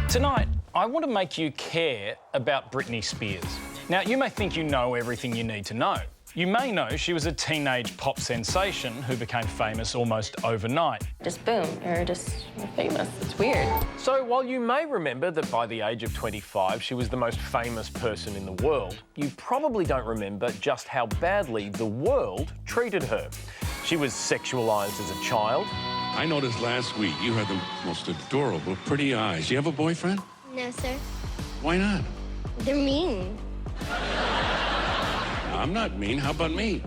Tonight, I want to make you care about Britney Spears. Now, you may think you know everything you need to know. You may know she was a teenage pop sensation who became famous almost overnight. Just boom, you're famous. It's weird. So while you may remember that by the age of 25 she was the most famous person in the world, you probably don't remember just how badly the world treated her. She was sexualised as a child. I noticed last week you had the most adorable, pretty eyes. You have a boyfriend? No, sir. Why not? They're mean. I'm not mean. How about me?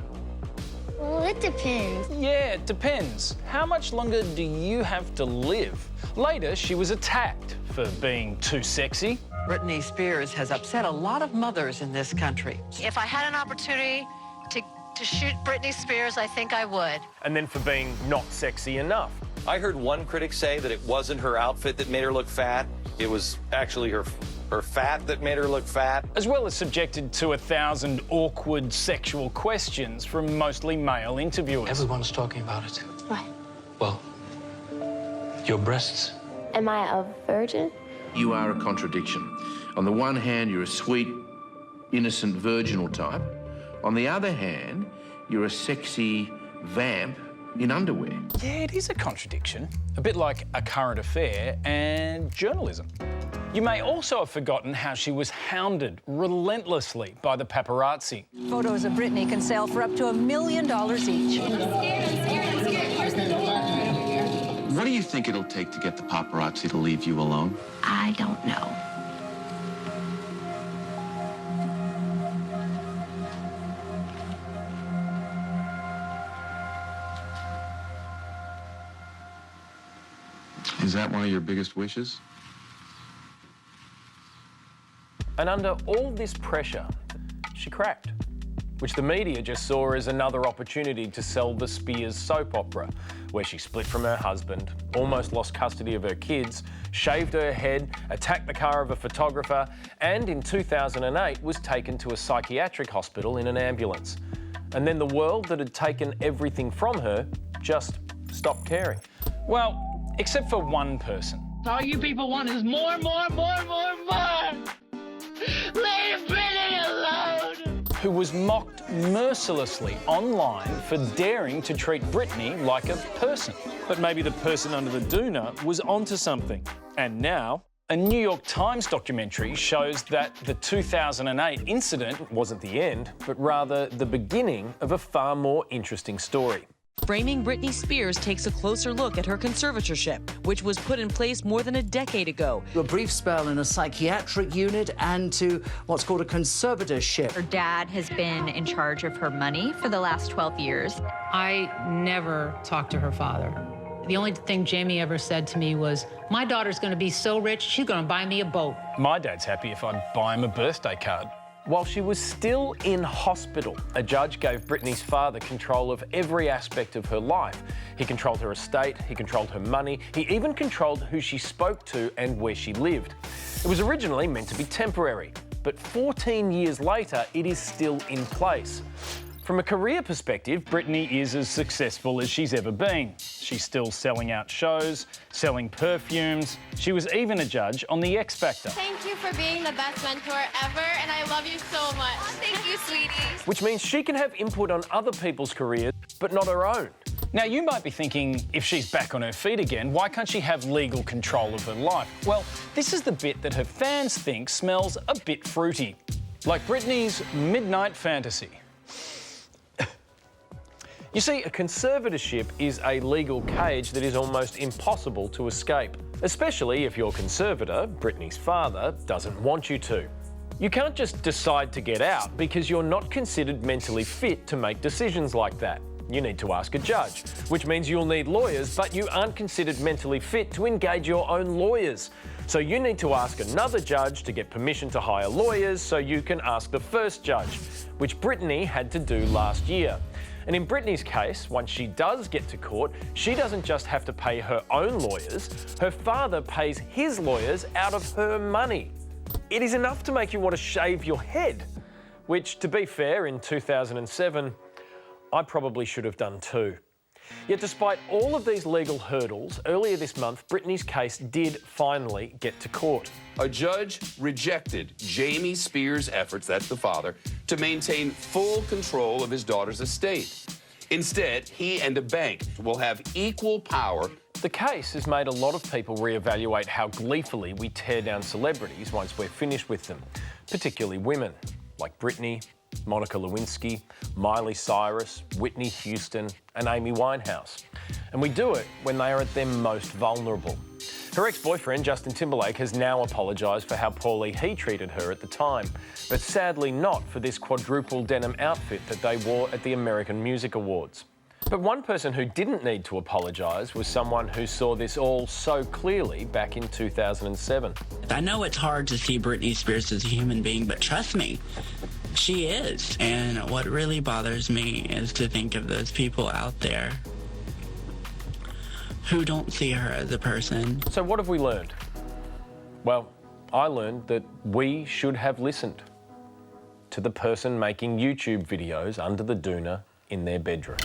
Well, it depends. Yeah, it depends. How much longer do you have to live? Later, she was attacked for being too sexy. Britney Spears has upset a lot of mothers in this country. If I had an opportunity to shoot Britney Spears, I think I would. And then for being not sexy enough. I heard one critic say that it wasn't her outfit that made her look fat. It was actually her fat that made her look fat. As well as subjected to 1,000 awkward sexual questions from mostly male interviewers. Everyone's talking about it. What? Well, your breasts. Am I a virgin? You are a contradiction. On the one hand, you're a sweet, innocent, virginal type. On the other hand, you're a sexy vamp in underwear. Yeah, it is a contradiction. A bit like a current affair and journalism. You may also have forgotten how she was hounded relentlessly by the paparazzi. Photos of Britney can sell for up to $1 million each. What do you think it'll take to get the paparazzi to leave you alone? I don't know. Is that one of your biggest wishes? And under all this pressure, she cracked, which the media just saw as another opportunity to sell the Spears soap opera, where she split from her husband, almost lost custody of her kids, shaved her head, attacked the car of a photographer, and in 2008 was taken to a psychiatric hospital in an ambulance. And then the world that had taken everything from her just stopped caring. Well, except for one person. All you people want is more. Leave Britney alone! Who was mocked mercilessly online for daring to treat Britney like a person. But maybe the person under the doona was onto something. And now, a New York Times documentary shows that the 2008 incident wasn't the end, but rather the beginning of a far more interesting story. Framing Britney Spears takes a closer look at her conservatorship, which was put in place more than a decade ago. A brief spell in a psychiatric unit and to what's called a conservatorship. Her dad has been in charge of her money for the last 12 years. I never talked to her father. The only thing Jamie ever said to me was, my daughter's going to be so rich, she's going to buy me a boat. My dad's happy if I buy him a birthday card. While she was still in hospital, a judge gave Britney's father control of every aspect of her life. He controlled her estate, he controlled her money, he even controlled who she spoke to and where she lived. It was originally meant to be temporary, but 14 years later, it is still in place. From a career perspective, Britney is as successful as she's ever been. She's still selling out shows, selling perfumes. She was even a judge on The X Factor. Thank you for being the best mentor ever, and I love you so much. Oh, thank you, sweetie. Which means she can have input on other people's careers, but not her own. Now, you might be thinking, if she's back on her feet again, why can't she have legal control of her life? Well, this is the bit that her fans think smells a bit fruity. Like Britney's midnight fantasy. You see, a conservatorship is a legal cage that is almost impossible to escape, especially if your conservator, Britney's father, doesn't want you to. You can't just decide to get out because you're not considered mentally fit to make decisions like that. You need to ask a judge, which means you'll need lawyers, but you aren't considered mentally fit to engage your own lawyers. So you need to ask another judge to get permission to hire lawyers so you can ask the first judge, which Britney had to do last year. And in Britney's case, once she does get to court, she doesn't just have to pay her own lawyers, her father pays his lawyers out of her money. It is enough to make you want to shave your head, which, to be fair, in 2007, I probably should have done too. Yet despite all of these legal hurdles, earlier this month, Britney's case did finally get to court. A judge rejected Jamie Spears' efforts, that's the father, to maintain full control of his daughter's estate. Instead, he and a bank will have equal power. The case has made a lot of people reevaluate how gleefully we tear down celebrities once we're finished with them, particularly women, like Britney, Monica Lewinsky, Miley Cyrus, Whitney Houston and Amy Winehouse. And we do it when they are at their most vulnerable. Her ex-boyfriend, Justin Timberlake, has now apologised for how poorly he treated her at the time, but sadly not for this quadruple denim outfit that they wore at the American Music Awards. But one person who didn't need to apologise was someone who saw this all so clearly back in 2007. I know it's hard to see Britney Spears as a human being, but trust me, she is. And what really bothers me is to think of those people out there who don't see her as a person. So what have we learned? Well, I learned that we should have listened to the person making YouTube videos under the doona in their bedroom.